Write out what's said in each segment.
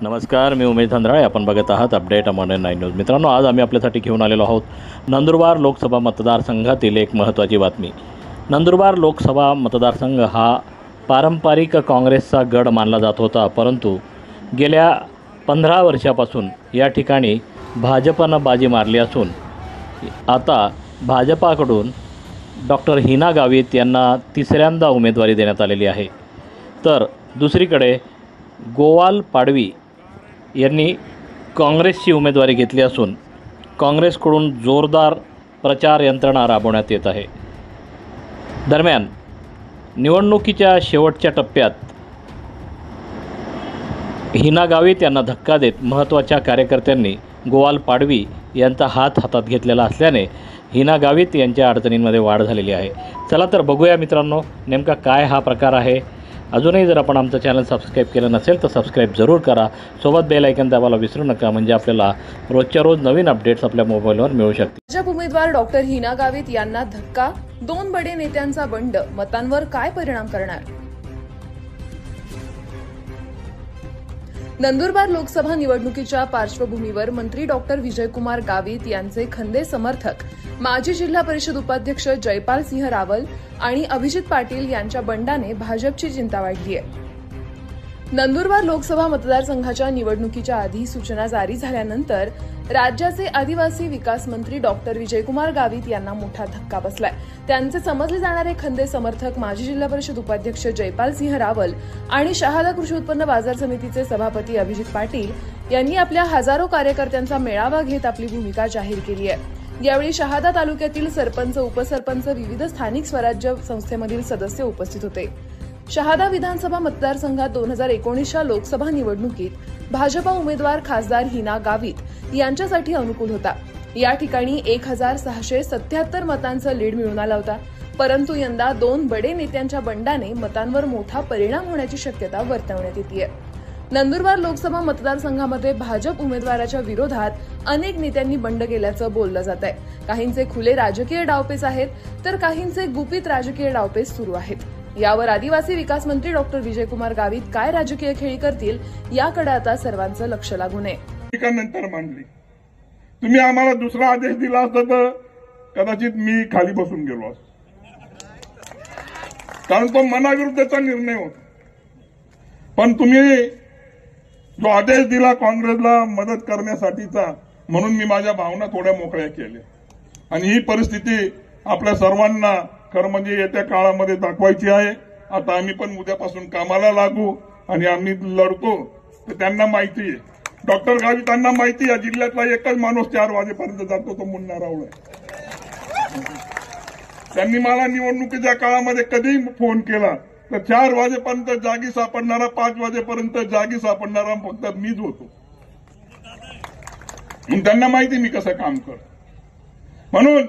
नमस्कार, मी उमेश धंद्राळे. आपण बघत आहात अपडेट मॉडर्न 9 न्यूज. मित्रांनो, आज आम्ही आपल्यासाठी घेऊन आलेलो आहोत नंदुरबार लोकसभा मतदारसंघातील एक महत्त्वाची बातमी. नंदुरबार लोकसभा मतदारसंघ हा पारंपरिक काँग्रेसचा गड मानला जात होता, परंतु गेल्या 15 वर्षापासून या ठिकाणी भाजपनं बाजी मारली असून आता भाजपाकडून डॉक्टर हिना गावित यांना तिसऱ्यांदा उमेदवारी देण्यात आलेली आहे. तर दुसरीकडे गोवाल पाडवी यांनी काँग्रेसची उमेदवारी घेतली असून काँग्रेसकडून जोरदार प्रचार यंत्रणा राबवण्यात येत आहे. दरम्यान निवडणुकीच्या शेवटच्या टप्प्यात हिना गावित यांना धक्का देत महत्त्वाच्या कार्यकर्त्यांनी गोवाल पाडवी यांचा हात हातात घेतलेला असल्याने हिना गावित यांच्या अडचणींमध्ये वाढ झालेली आहे. चला तर बघूया मित्रांनो, नेमका काय हा प्रकार आहे. अजूनही जर आपण आमचं चॅनल सबस्क्राईब केलं नसेल तर सबस्क्राईब जरूर करा. सोबत बेल आयकॉन दाबायला विसरू नका, म्हणजे आपल्याला रोजच्या रोज नवीन अपडेट्स आपल्या मोबाईलवर मिळू शकतील. भाजप उमेदवार डॉक्टर हिना गावित यांना धक्का, 2 बडे नेत्यांचा बंड मतांवर काय परिणाम करणार? नंदुरबार लोकसभा निवडणुकीच्या पार्श्वभूमीवर मंत्री डॉक्टर विजयकुमार गावित यांचे खंदे समर्थक माजी जिल्हा परिषद उपाध्यक्ष जयपाल सिंह रावल आणि अभिजित पाटील यांच्या बंडाने भाजपची चिंता वाढली आहे. नंदुरबार लोकसभा मतदारसंघाच्या निवडणुकीच्या आधी सूचना जारी झाल्यानंतर राज्याचे आदिवासी विकास मंत्री डॉक्टर विजयकुमार गावित यांना मोठा धक्का बसलाय. त्यांचे समजले जाणारे खंदे समर्थक माजी जिल्हा परिषद उपाध्यक्ष जयपाल सिंह रावल आणि शहादा कृषी उत्पन्न बाजार समितीचे सभापती अभिजित पाटील यांनी आपल्या हजारो कार्यकर्त्यांचा मेळावा घेत आपली भूमिका जाहीर केली आहे. यावेळी शहादा तालुक्यातील सरपंच, उपसरपंच, विविध स्थानिक स्वराज्य संस्थेमधील सदस्य उपस्थित होते. शहादा विधानसभा मतदारसंघात 2019च्या लोकसभा निवडणुकीत भाजपा उमेदवार खासदार हिना गावित यांच्यासाठी अनुकूल होता. या ठिकाणी 1677 मतांचं लीड मिळून आला होता, परंतु यंदा 2 बडे नेत्यांच्या बंडाने मतांवर मोठा परिणाम होण्याची शक्यता वर्तवण्यात येते. नंदुरबार लोकसभा मतदारसंघामध्ये भाजप उमेदवाराच्या विरोधात अनेक नेत्यांनी बंड केल्याचं बोललं जात आहे. काहींचे खुले राजकीय डावपेच आहेत, तर काहींचे गुपित राजकीय डावपेच सुरू आहेत. यावर आदिवासी विकास मंत्री डॉक्टर विजयकुमार गावित काय राजकीय खेळी करतील याकडे आता सर्वांचं लक्ष लागू नये. नंतर मांडली तुम्ही आम्हाला दुसरा आदेश दिला असता तर कदाचित मी खाली बसून गेलो असतो, कारण तो मनाविरुद्धचा निर्णय होता. पण तुम्ही जो आदेश दिला काँग्रेसला मदत करण्यासाठीचा, म्हणून मी माझ्या भावना थोड्या मोकळ्या केल्या. आणि ही परिस्थिती आपल्या सर्वांना खरं म्हणजे येत्या काळामध्ये दाखवायची आहे. आता आम्ही पण उद्यापासून कामाला लागू आणि आम्ही लढतो. तर त्यांना माहिती आहे, डॉक्टर गावितांना माहिती आहे, जिल्ह्यातला एकच माणूस 4 वाजेपर्यंत जातो तो मुन्ना राऊळ आहे. त्यांनी मला निवडणुकीच्या काळामध्ये कधीही फोन केला तर 4 वाजेपर्यंत जागी सापडणारा, 5 वाजेपर्यंत जागी सापडणारा फक्त मीच होतो. त्यांना माहिती मी कसं काम करतो. म्हणून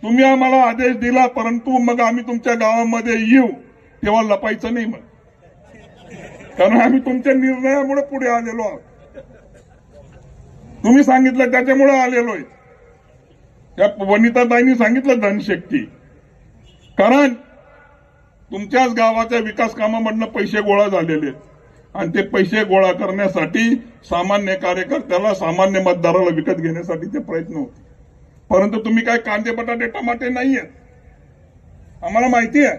तुम्ही आम्हाला आदेश दिला, परंतु मग आम्ही तुमच्या गावामध्ये येऊ तेव्हा लपायचं नाही, मग कारण आम्ही तुमच्या निर्णयामुळे पुढे आलेलो आहोत. तुम्ही सांगितलं त्याच्यामुळे आलेलो आहे. त्या वनिताताईंनी सांगितलं धनशक्ती, कारण तुमच्याच गावाच्या विकास कामामधनं पैसे गोळा झालेले आहेत आणि ते पैसे गोळा करण्यासाठी सामान्य कार्यकर्त्याला, सामान्य मतदाराला विकत घेण्यासाठी ते प्रयत्न होते. परंतु तुम्ही काय कांदे, बटाटे, टमाटे नाहीये, आम्हाला माहिती आहे.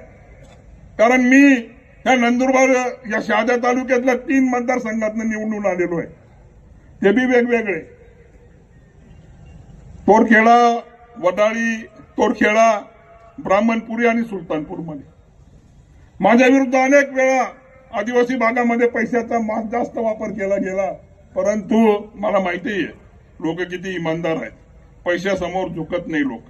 कारण मी या नंदुरबार या शहादा तालुक्यातल्या 3 मतदारसंघातून निवडून आलेलो आहे, ते बी वेगवेगळे. तोरखेडा, वडाळी, तोरखेडा, ब्राह्मणपुरी आणि सुलतानपूरमध्ये माझ्या विरुद्ध अनेक वेळा आदिवासी भागामध्ये पैशाचा जास्त वापर केला गेला. परंतु मला माहिती आहे लोक किती इमानदार आहेत, पैशासमोर झुकत नाही लोक.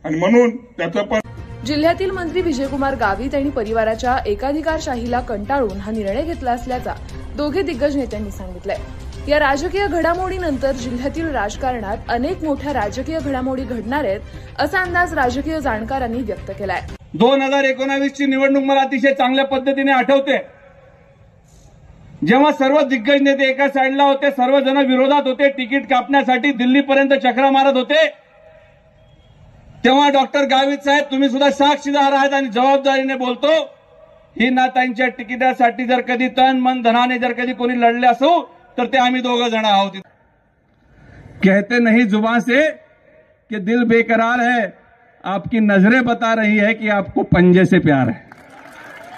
आणि म्हणून त्याचं पण जिल्ह्यातील मंत्री विजयकुमार गावित यांनी परिवाराच्या एकाधिकारशाहीला कंटाळून हा निर्णय घेतला असल्याचा दोघे दिग्गज नेत्यांनी सांगितलंय. या राजकीय घडामोडीनंतर जिल्ह्यातील राजकारणात अनेक मोठ्या राजकीय घडामोडी घडणार आहेत असा अंदाज राजकीय जाणकारांनी व्यक्त केलाय. 2019ची निवडणूक मला अतिशय चांगल्या पद्धतीने आठवते, जेव्हा सर्व दिग्गज नेते एका साईडला होते, सर्वजण विरोधात होते, तिकीट कापण्यासाठी दिल्लीपर्यंत चक्रा मारत होते, तेव्हा डॉक्टर गावित साहेब तुम्ही सुद्धा साक्षीदार आहात आणि जबाबदारीने बोलतो, ही नातांच्या तिकिटासाठी जर कधी तन मन धनाने जर कधी कोणी लढले असो तर ते आम्ही दोघं जण आहोत. कहते नहीं जुबान से कि दिल बेकरार है, आपकी नजरें बता रही है कि आपको पंजे से प्यार है.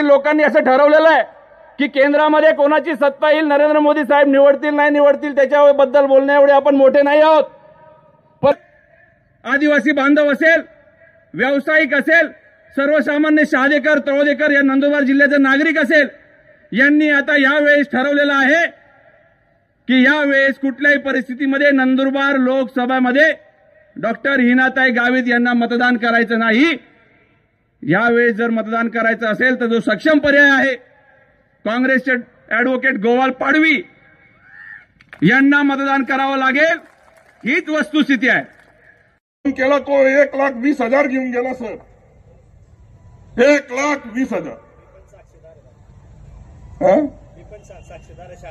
लोकांनी असं ठरवलेलं आहे की केंद्रामध्ये कोणाची सत्ता येईल, नरेंद्र मोदी साहेब निवडतील नाही निवडतील त्याच्याबद्दल बोलण्या एवढे आपण मोठे नाही आहोत. पण आदिवासी बांधव असेल, व्यावसायिक असेल, सर्वसामान्य शहादेकर तळोदेकर या नंदुरबार जिल्ह्याचे नागरिक असेल, यांनी आता यावेळेस ठरवलेलं आहे की यावेळेस कुठल्याही परिस्थितीमध्ये नंदुरबार लोकसभामध्ये डॉक्टर हिनाताई गावित यांना मतदान करायचं नाही. यावेळेस जर मतदान करायचं असेल तर जो सक्षम पर्याय आहे काँग्रेसचे ऍडव्होकेट गोवाल पाडवी यांना मतदान करावं लागेल. हीच वस्तुस्थिती आहे. केला तो 1,20,000 घेऊन गेला सर. 1,20,000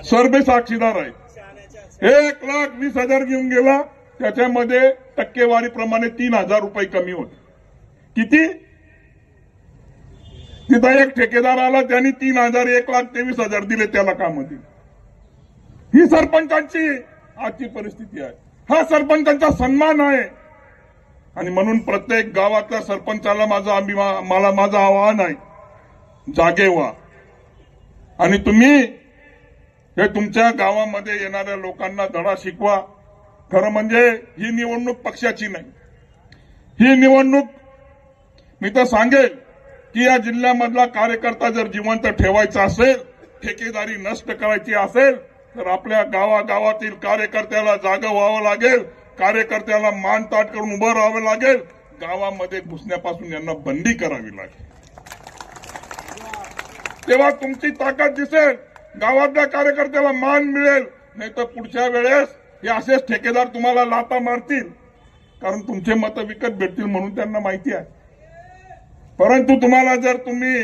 सर्वे साक्षीदार आहे. 1,20,000 घेऊन गेला. त्याच्यामध्ये टक्केवारीप्रमाणे 3,000 रुपये कमी होते. किती? तिथं एक ठेकेदार आला, त्यांनी 3,000 1,23,000 दिले त्याला कामामध्ये. ही सरपंचांची आजची परिस्थिती आहे. हा सरपंचांचा सन्मान आहे. आणि म्हणून प्रत्येक गावातल्या सरपंचाला माझं आवाहन आहे, जागे व्हा आणि तुम्ही हे तुमच्या गावामध्ये येणाऱ्या लोकांना धडा शिकवा. खरं म्हणजे ही निवडणूक पक्षाची नाही. ही निवडणूक मी तर सांगेल की या जिल्ह्यामधला कार्यकर्ता जर जिवंत ठेवायचा असेल, ठेकेदारी नष्ट करायची असेल तर आपल्या गावागावातील कार्यकर्त्याला जागं व्हावं लागेल. कार्यकर्त्याला मानताट करून उभं राहावं लागेल. गावामध्ये घुसण्यापासून यांना बंदी करावी लागेल. तेव्हा तुमची ताकद दिसेल, गावातल्या कार्यकर्त्याला मान मिळेल. नाही तर पुढच्या वेळेस हे असेच ठेकेदार तुम्हाला लाता मारतील, कारण तुमचे मतं विकत भेटतील म्हणून त्यांना माहिती आहे. परंतु तुम्हाला जर तुम्ही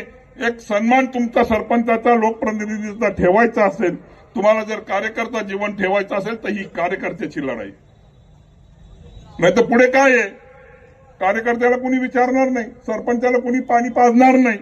एक सन्मान तुमचा सरपंचाचा लोकप्रतिनिधीचा ठेवायचा असेल, तुम्हाला जर कार्यकर्ता जीवन ठेवायचं असेल तर ही कार्यकर्त्याची लढाई. नाही तर पुढे काय आहे, कार्यकर्त्याला कोणी विचारणार नाही, सरपंचाला कोणी पाणी पाजणार नाही.